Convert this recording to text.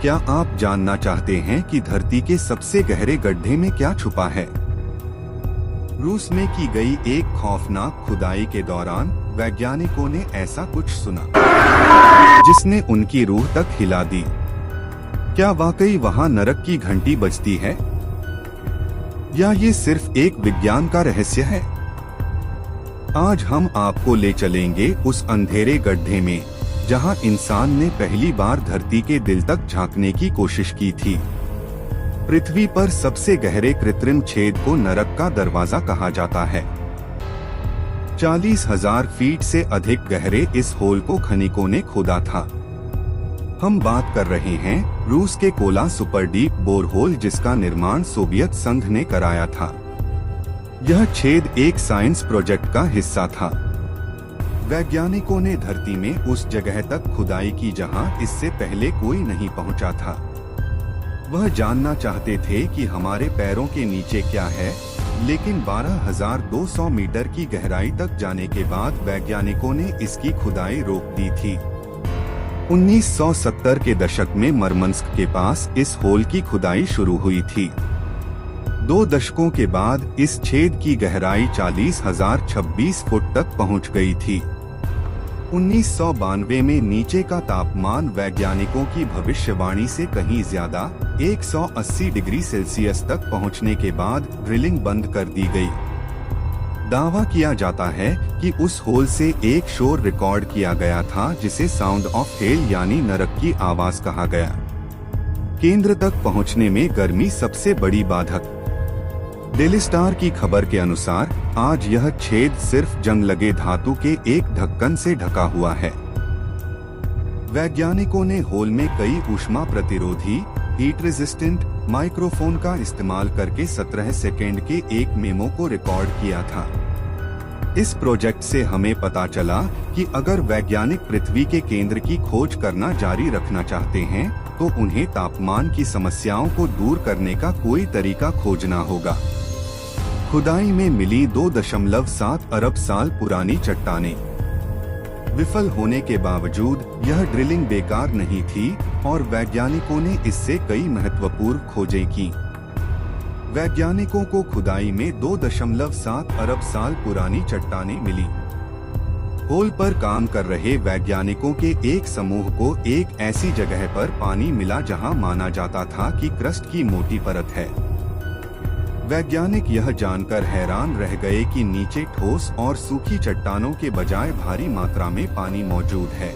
क्या आप जानना चाहते हैं कि धरती के सबसे गहरे गड्ढे में क्या छुपा है? रूस में की गई एक खौफनाक खुदाई के दौरान वैज्ञानिकों ने ऐसा कुछ सुना जिसने उनकी रूह तक हिला दी। क्या वाकई वहां नरक की घंटी बजती है, या ये सिर्फ एक विज्ञान का रहस्य है? आज हम आपको ले चलेंगे उस अंधेरे गड्ढे में जहां इंसान ने पहली बार धरती के दिल तक झांकने की कोशिश की थी। पृथ्वी पर सबसे गहरे कृत्रिम छेद को नरक का दरवाजा कहा जाता है। 40,000 फीट से अधिक गहरे इस होल को खनिकों ने खोदा था। हम बात कर रहे हैं रूस के कोला सुपर डीप बोरहोल, जिसका निर्माण सोवियत संघ ने कराया था। यह छेद एक साइंस प्रोजेक्ट का हिस्सा था। वैज्ञानिकों ने धरती में उस जगह तक खुदाई की जहां इससे पहले कोई नहीं पहुंचा था। वह जानना चाहते थे कि हमारे पैरों के नीचे क्या है, लेकिन 12,200 मीटर की गहराई तक जाने के बाद वैज्ञानिकों ने इसकी खुदाई रोक दी थी। 1970 के दशक में मरमंस्क के पास इस होल की खुदाई शुरू हुई थी। 2 दशकों के बाद इस छेद की गहराई 40,026 फुट तक पहुंच गई थी। 1992 में नीचे का तापमान वैज्ञानिकों की भविष्यवाणी से कहीं ज्यादा 180 डिग्री सेल्सियस तक पहुंचने के बाद ड्रिलिंग बंद कर दी गई। दावा किया जाता है कि उस होल से एक शोर रिकॉर्ड किया गया था जिसे साउंड ऑफ हेल यानी नरक की आवाज कहा गया। केंद्र तक पहुंचने में गर्मी सबसे बड़ी बाधक। डेली स्टार की खबर के अनुसार आज यह छेद सिर्फ जंग लगे धातु के एक ढक्कन से ढका हुआ है। वैज्ञानिकों ने होल में कई ऊष्मा प्रतिरोधी हीट रेजिस्टेंट माइक्रोफोन का इस्तेमाल करके 17 सेकेंड के एक मेमो को रिकॉर्ड किया था। इस प्रोजेक्ट से हमें पता चला कि अगर वैज्ञानिक पृथ्वी के केंद्र की खोज करना जारी रखना चाहते हैं तो उन्हें तापमान की समस्याओं को दूर करने का कोई तरीका खोजना होगा। खुदाई में मिली 2.7 अरब साल पुरानी चट्टानें। विफल होने के बावजूद यह ड्रिलिंग बेकार नहीं थी और वैज्ञानिकों ने इससे कई महत्वपूर्ण खोजें की। वैज्ञानिकों को खुदाई में 2.7 अरब साल पुरानी चट्टानें मिली। होल पर काम कर रहे वैज्ञानिकों के एक समूह को एक ऐसी जगह पर पानी मिला जहां माना जाता था कि क्रस्ट की मोटी परत है। वैज्ञानिक यह जानकर हैरान रह गए कि नीचे ठोस और सूखी चट्टानों के बजाय भारी मात्रा में पानी मौजूद है।